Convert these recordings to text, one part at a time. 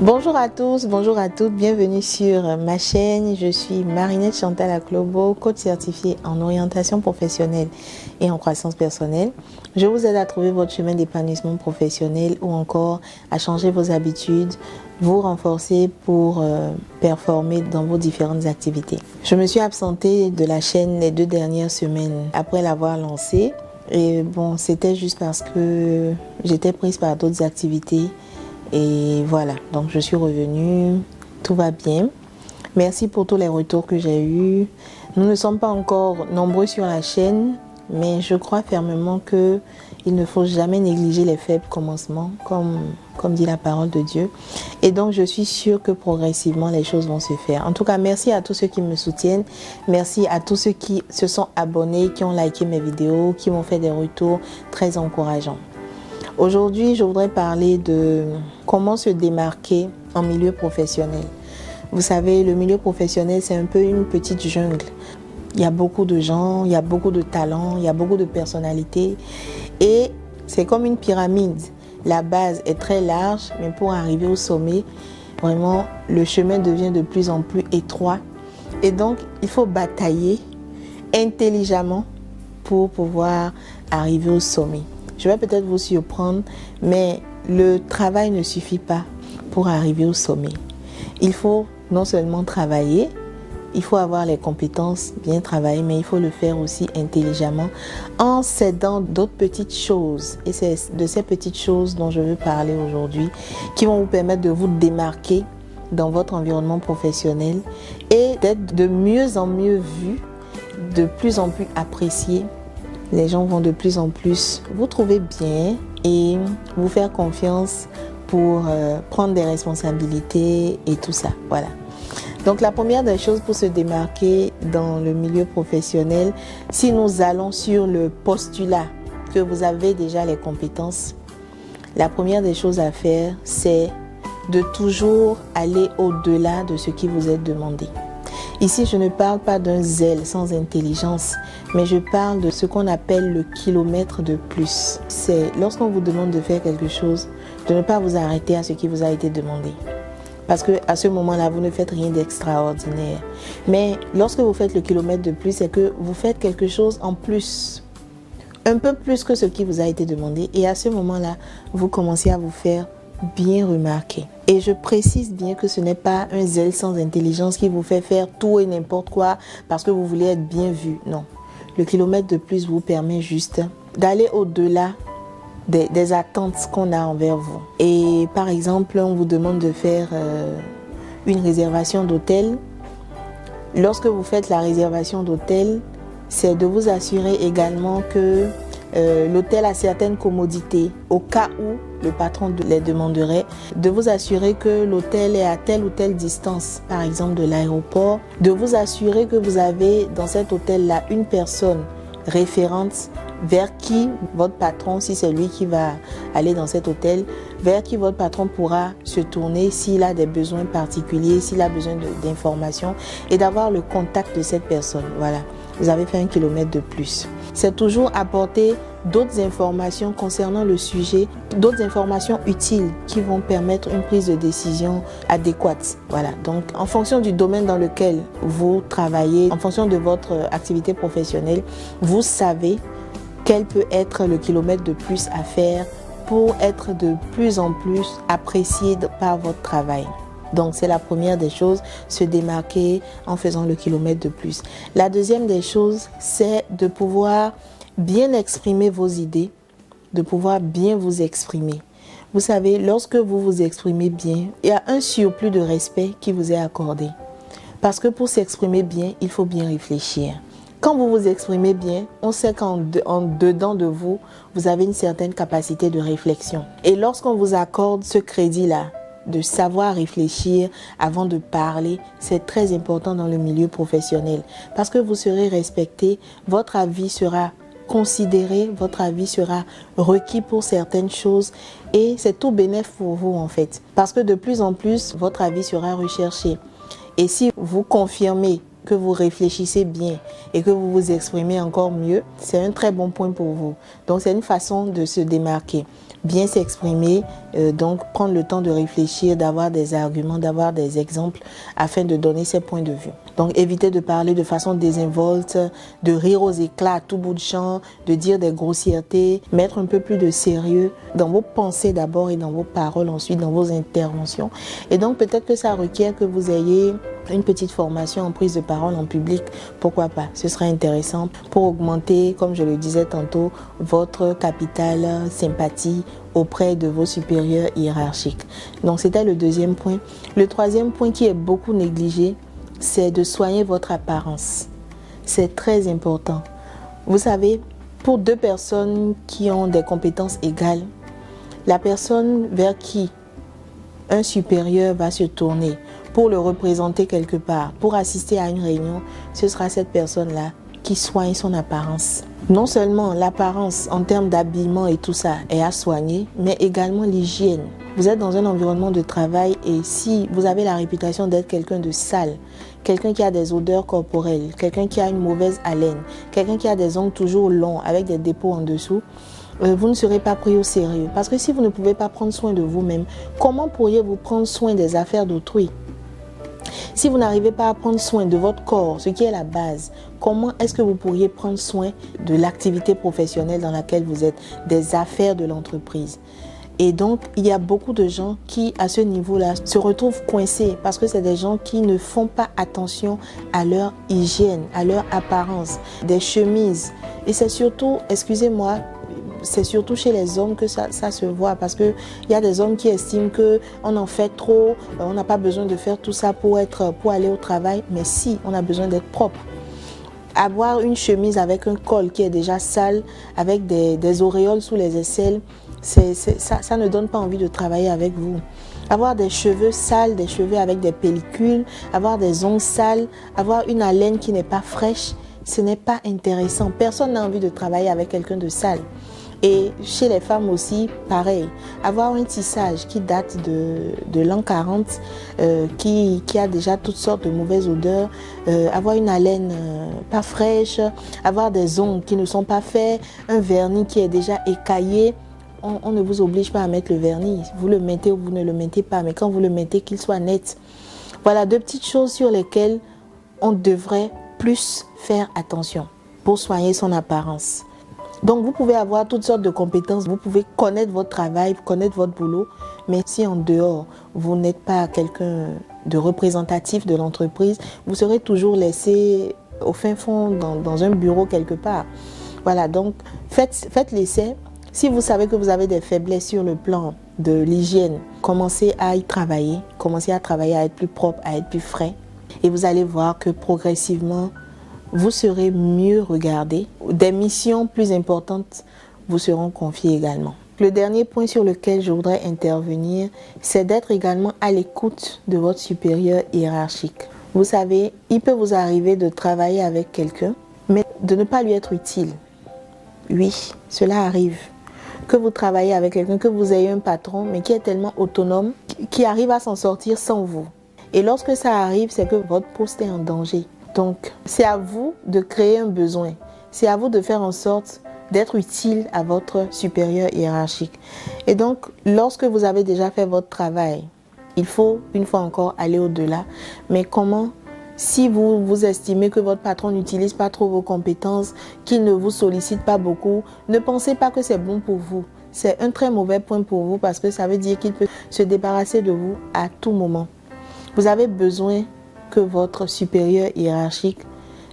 Bonjour à tous, bonjour à toutes, bienvenue sur ma chaîne. Je suis Marinette Chantal Aklobo, coach certifiée en orientation professionnelle et en croissance personnelle. Je vous aide à trouver votre chemin d'épanouissement professionnel ou encore à changer vos habitudes, vous renforcer pour performer dans vos différentes activités. Je me suis absentée de la chaîne les 2 dernières semaines après l'avoir lancée. Et bon, c'était juste parce que j'étais prise par d'autres activités. Et voilà, donc je suis revenue, tout va bien. Merci pour tous les retours que j'ai eus. Nous ne sommes pas encore nombreux sur la chaîne, mais je crois fermement qu'il ne faut jamais négliger les faibles commencements, comme dit la parole de Dieu. Et donc je suis sûre que progressivement les choses vont se faire. En tout cas, merci à tous ceux qui me soutiennent. Merci à tous ceux qui se sont abonnés, qui ont liké mes vidéos, qui m'ont fait des retours très encourageants. Aujourd'hui, je voudrais parler de comment se démarquer en milieu professionnel. Vous savez, le milieu professionnel, c'est un peu une petite jungle. Il y a beaucoup de gens, il y a beaucoup de talents, il y a beaucoup de personnalités. Et c'est comme une pyramide. La base est très large, mais pour arriver au sommet, vraiment, le chemin devient de plus en plus étroit. Et donc, il faut batailler intelligemment pour pouvoir arriver au sommet. Je vais peut-être vous surprendre, mais le travail ne suffit pas pour arriver au sommet. Il faut non seulement travailler, il faut avoir les compétences, bien travailler, mais il faut le faire aussi intelligemment en s'aidant d'autres petites choses. Et c'est de ces petites choses dont je veux parler aujourd'hui qui vont vous permettre de vous démarquer dans votre environnement professionnel et d'être de mieux en mieux vu, de plus en plus apprécié. Les gens vont de plus en plus vous trouver bien et vous faire confiance pour prendre des responsabilités et tout ça. Voilà. Donc la première des choses pour se démarquer dans le milieu professionnel, si nous allons sur le postulat que vous avez déjà les compétences, la première des choses à faire, c'est de toujours aller au-delà de ce qui vous est demandé. Ici, je ne parle pas d'un zèle sans intelligence, mais je parle de ce qu'on appelle le kilomètre de plus. C'est lorsqu'on vous demande de faire quelque chose, de ne pas vous arrêter à ce qui vous a été demandé. Parce qu'à ce moment-là, vous ne faites rien d'extraordinaire. Mais lorsque vous faites le kilomètre de plus, c'est que vous faites quelque chose en plus. Un peu plus que ce qui vous a été demandé. Et à ce moment-là, vous commencez à vous faire bien remarquer. Et je précise bien que ce n'est pas un zèle sans intelligence qui vous fait faire tout et n'importe quoi parce que vous voulez être bien vu. Non. Le kilomètre de plus vous permet juste d'aller au-delà des attentes qu'on a envers vous. Et par exemple, on vous demande de faire une réservation d'hôtel. Lorsque vous faites la réservation d'hôtel, c'est de vous assurer également que l'hôtel a certaines commodités au cas où le patron les demanderait, de vous assurer que l'hôtel est à telle ou telle distance, par exemple de l'aéroport, de vous assurer que vous avez dans cet hôtel-là une personne référente vers qui votre patron, si c'est lui qui va aller dans cet hôtel, vers qui votre patron pourra se tourner s'il a des besoins particuliers, s'il a besoin d'informations et d'avoir le contact de cette personne. Voilà, vous avez fait un kilomètre de plus. C'est toujours apporter d'autres informations concernant le sujet, d'autres informations utiles qui vont permettre une prise de décision adéquate. Voilà, donc en fonction du domaine dans lequel vous travaillez, en fonction de votre activité professionnelle, vous savez quel peut être le kilomètre de plus à faire pour être de plus en plus apprécié par votre travail. Donc c'est la première des choses, se démarquer en faisant le kilomètre de plus. La deuxième des choses, c'est de pouvoir bien exprimer vos idées, de pouvoir bien vous exprimer. Vous savez, lorsque vous vous exprimez bien, il y a un surplus de respect qui vous est accordé. Parce que pour s'exprimer bien, il faut bien réfléchir. Quand vous vous exprimez bien, on sait qu'en dedans de vous, vous avez une certaine capacité de réflexion. Et lorsqu'on vous accorde ce crédit-là, de savoir réfléchir avant de parler, c'est très important dans le milieu professionnel. Parce que vous serez respecté, votre avis sera considéré, votre avis sera requis pour certaines choses et c'est tout bénéf pour vous en fait. Parce que de plus en plus, votre avis sera recherché. Et si vous confirmez que vous réfléchissez bien et que vous vous exprimez encore mieux, c'est un très bon point pour vous. Donc c'est une façon de se démarquer. Bien s'exprimer, Donc, prendre le temps de réfléchir, d'avoir des arguments, d'avoir des exemples afin de donner ses points de vue. Donc, évitez de parler de façon désinvolte, de rire aux éclats à tout bout de champ, de dire des grossièretés, mettre un peu plus de sérieux dans vos pensées d'abord et dans vos paroles ensuite, dans vos interventions. Et donc, peut-être que ça requiert que vous ayez une petite formation en prise de parole en public, pourquoi pas, ce serait intéressant pour augmenter, comme je le disais tantôt, votre capital sympathie auprès de vos supérieurs hiérarchiques. Donc c'était le deuxième point. Le troisième point qui est beaucoup négligé, c'est de soigner votre apparence. C'est très important. Vous savez, pour deux personnes qui ont des compétences égales, la personne vers qui un supérieur va se tourner pour le représenter quelque part, pour assister à une réunion, ce sera cette personne-là qui soigne son apparence. Non seulement l'apparence en termes d'habillement et tout ça est à soigner, mais également l'hygiène. Vous êtes dans un environnement de travail et si vous avez la réputation d'être quelqu'un de sale, quelqu'un qui a des odeurs corporelles, quelqu'un qui a une mauvaise haleine, quelqu'un qui a des ongles toujours longs avec des dépôts en dessous, vous ne serez pas pris au sérieux. Parce que si vous ne pouvez pas prendre soin de vous-même, comment pourriez-vous prendre soin des affaires d'autrui ? Si vous n'arrivez pas à prendre soin de votre corps, ce qui est la base, comment est-ce que vous pourriez prendre soin de l'activité professionnelle dans laquelle vous êtes, des affaires de l'entreprise ? Et donc, il y a beaucoup de gens qui, à ce niveau-là, se retrouvent coincés parce que c'est des gens qui ne font pas attention à leur hygiène, à leur apparence, des chemises. Et c'est surtout, excusez-moi, c'est surtout chez les hommes que ça se voit parce qu'il y a des hommes qui estiment qu'on en fait trop, on n'a pas besoin de faire tout ça pour aller au travail, mais si, on a besoin d'être propre. Avoir une chemise avec un col qui est déjà sale, avec des auréoles sous les aisselles, ça ne donne pas envie de travailler avec vous. Avoir des cheveux sales, des cheveux avec des pellicules, avoir des ongles sales, avoir une haleine qui n'est pas fraîche, ce n'est pas intéressant. Personne n'a envie de travailler avec quelqu'un de sale. Et chez les femmes aussi, pareil. Avoir un tissage qui date de l'an 40, qui a déjà toutes sortes de mauvaises odeurs, avoir une haleine pas fraîche, avoir des ongles qui ne sont pas faits, un vernis qui est déjà écaillé. On ne vous oblige pas à mettre le vernis. Vous le mettez ou vous ne le mettez pas, mais quand vous le mettez, qu'il soit net. Voilà deux petites choses sur lesquelles on devrait plus faire attention pour soigner son apparence. Donc, vous pouvez avoir toutes sortes de compétences, vous pouvez connaître votre travail, connaître votre boulot, mais si en dehors, vous n'êtes pas quelqu'un de représentatif de l'entreprise, vous serez toujours laissé au fin fond dans un bureau quelque part. Voilà, donc faites l'essai. Si vous savez que vous avez des faiblesses sur le plan de l'hygiène, commencez à y travailler, commencez à travailler à être plus propre, à être plus frais. Et vous allez voir que progressivement, vous serez mieux regardé. Des missions plus importantes vous seront confiées également. Le dernier point sur lequel je voudrais intervenir, c'est d'être également à l'écoute de votre supérieur hiérarchique. Vous savez, il peut vous arriver de travailler avec quelqu'un, mais de ne pas lui être utile. Oui, cela arrive. Que vous travaillez avec quelqu'un, que vous ayez un patron, mais qui est tellement autonome, qui arrive à s'en sortir sans vous. Et lorsque ça arrive, c'est que votre poste est en danger. Donc, c'est à vous de créer un besoin. C'est à vous de faire en sorte d'être utile à votre supérieur hiérarchique. Et donc, lorsque vous avez déjà fait votre travail, il faut une fois encore aller au-delà. Mais comment, si vous estimez que votre patron n'utilise pas trop vos compétences, qu'il ne vous sollicite pas beaucoup, ne pensez pas que c'est bon pour vous. C'est un très mauvais point pour vous parce que ça veut dire qu'il peut se débarrasser de vous à tout moment. Vous avez besoin que votre supérieur hiérarchique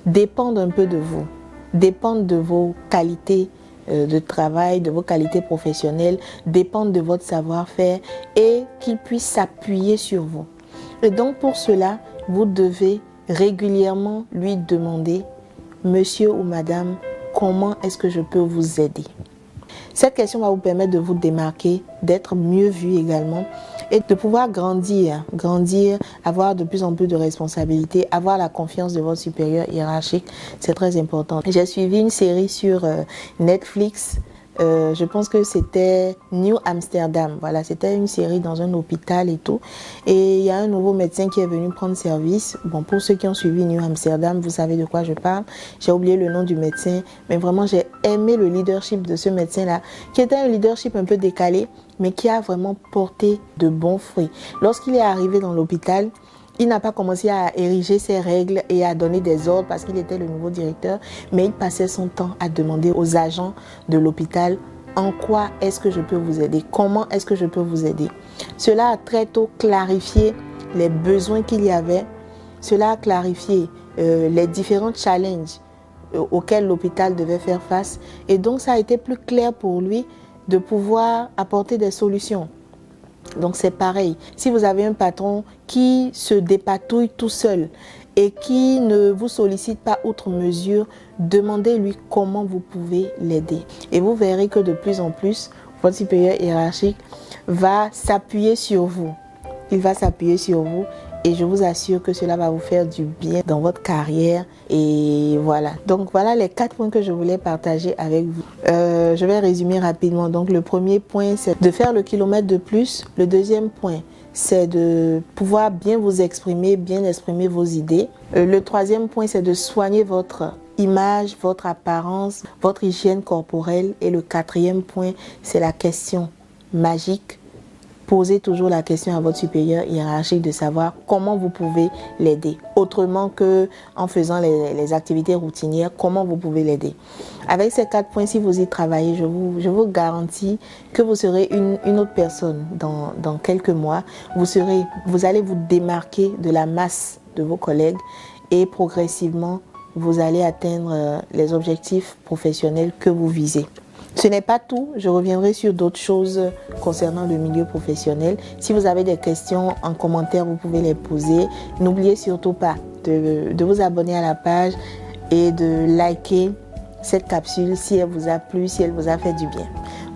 dépende un peu de vous, dépende de vos qualités de travail, de vos qualités professionnelles, dépende de votre savoir-faire et qu'il puisse s'appuyer sur vous. Et donc pour cela, vous devez régulièrement lui demander, monsieur ou madame, comment est-ce que je peux vous aider? Cette question va vous permettre de vous démarquer, d'être mieux vu également et de pouvoir grandir, avoir de plus en plus de responsabilités, avoir la confiance de votre supérieur hiérarchique. C'est très important. J'ai suivi une série sur Netflix Je pense que c'était New Amsterdam. Voilà, c'était une série dans un hôpital et tout. Et il y a un nouveau médecin qui est venu prendre service. Bon, pour ceux qui ont suivi New Amsterdam, vous savez de quoi je parle. J'ai oublié le nom du médecin, mais vraiment, j'ai aimé le leadership de ce médecin-là, qui était un leadership un peu décalé, mais qui a vraiment porté de bons fruits. Lorsqu'il est arrivé dans l'hôpital, il n'a pas commencé à ériger ses règles et à donner des ordres parce qu'il était le nouveau directeur, mais il passait son temps à demander aux agents de l'hôpital en quoi est-ce que je peux vous aider, comment est-ce que je peux vous aider. Cela a très tôt clarifié les besoins qu'il y avait, cela a clarifié les différents challenges auxquels l'hôpital devait faire face et donc ça a été plus clair pour lui de pouvoir apporter des solutions. Donc c'est pareil, si vous avez un patron qui se dépatouille tout seul et qui ne vous sollicite pas outre mesure, demandez-lui comment vous pouvez l'aider. Et vous verrez que de plus en plus, votre supérieur hiérarchique va s'appuyer sur vous. Il va s'appuyer sur vous et je vous assure que cela va vous faire du bien dans votre carrière. Et voilà. Donc voilà les 4 points que je voulais partager avec vous. Je vais résumer rapidement. Donc le premier point, c'est de faire le kilomètre de plus. Le deuxième point, c'est de pouvoir bien vous exprimer, bien exprimer vos idées. Le troisième point, c'est de soigner votre image, votre apparence, votre hygiène corporelle. Et le quatrième point, c'est la question magique. Posez toujours la question à votre supérieur hiérarchique de savoir comment vous pouvez l'aider. Autrement qu'en faisant les activités routinières, comment vous pouvez l'aider. Avec ces 4 points, si vous y travaillez, je vous garantis que vous serez une autre personne dans quelques mois. Vous allez vous démarquer de la masse de vos collègues et progressivement, vous allez atteindre les objectifs professionnels que vous visez. Ce n'est pas tout, je reviendrai sur d'autres choses concernant le milieu professionnel. Si vous avez des questions en commentaire, vous pouvez les poser. N'oubliez surtout pas de vous abonner à la page et de liker cette capsule si elle vous a plu, si elle vous a fait du bien.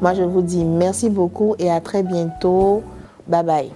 Moi, je vous dis merci beaucoup et à très bientôt. Bye bye.